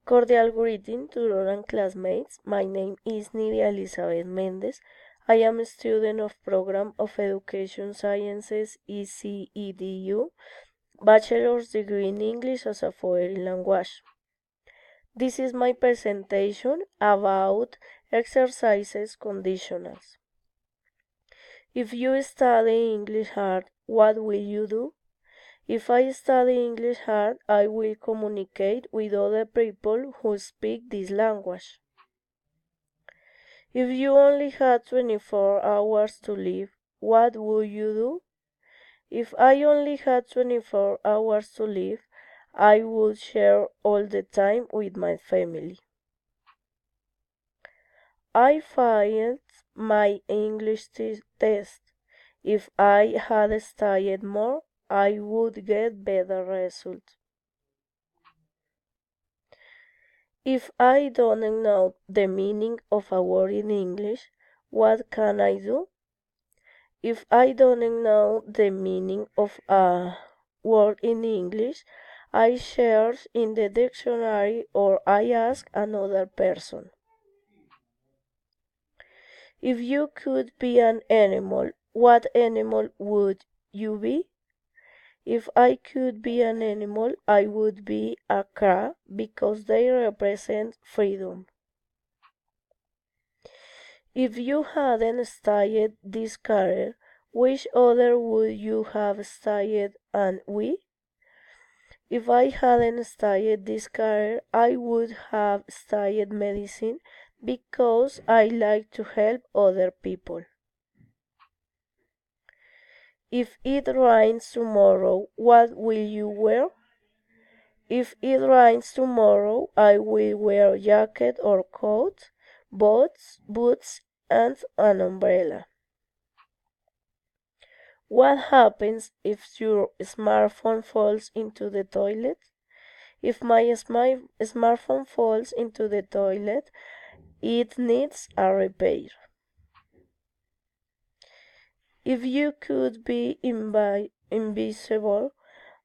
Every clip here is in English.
Cordial greeting to all and classmates. My name is Nidia Elizabeth Mendez. I am a student of Program of Education Sciences ECEDU, Bachelor's degree in English as a foreign language. This is my presentation about exercises conditionals. If you study English hard, what will you do? If I study English hard, I will communicate with other people who speak this language. If you only had 24 hours to live, what would you do? If I only had 24 hours to live, I would share all the time with my family. I failed my English test. If I had studied more, I would get better results. If I don't know the meaning of a word in English, what can I do? If I don't know the meaning of a word in English, I search in the dictionary or I ask another person. If you could be an animal, what animal would you be? If I could be an animal, I would be a crab because they represent freedom. If you hadn't studied this career, which other would you have studied and why? If I hadn't studied this career, I would have studied medicine because I like to help other people. If it rains tomorrow, what will you wear? If it rains tomorrow, I will wear a jacket or coat, boots, and an umbrella. What happens if your smartphone falls into the toilet? If my smartphone falls into the toilet, it needs a repair. If you could be invisible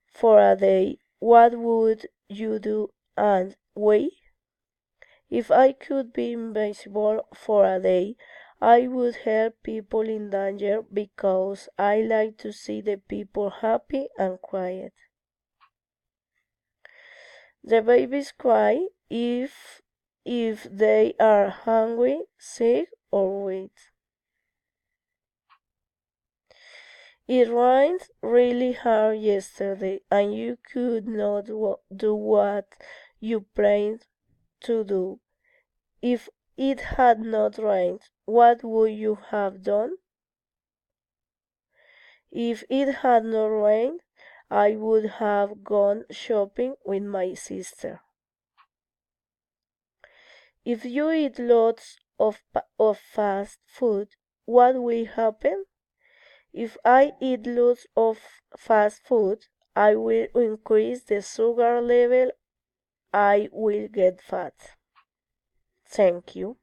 for a day, what would you do and why? If I could be invisible for a day, I would help people in danger because I like to see the people happy and quiet. The babies cry if they are hungry, sick, or weak. It rained really hard yesterday and you could not do what you planned to do. If it had not rained, what would you have done? If it had not rained, I would have gone shopping with my sister. If you eat lots of fast food, what will happen? If I eat lots of fast food, I will increase the sugar level. I will get fat. Thank you.